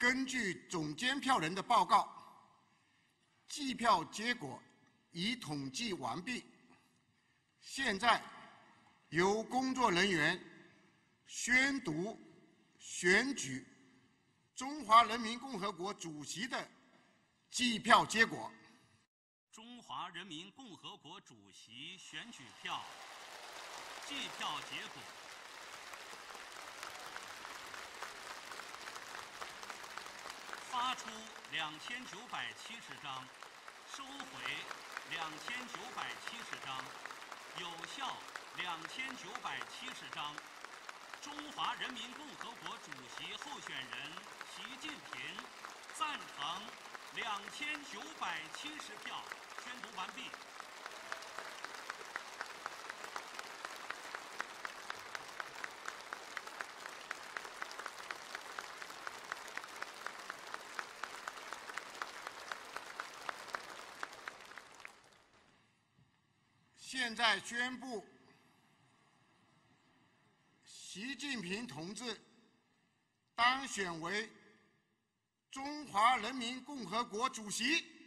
根据总监票人的报告，计票结果已统计完毕。现在由工作人员宣读选举中华人民共和国主席的计票结果。中华人民共和国主席选举票计票结果。发出2970张，收回2970张，有效2970张。中华人民共和国主席候选人习近平赞成2970票。宣读完毕。现在宣布，习近平同志当选为中华人民共和国主席。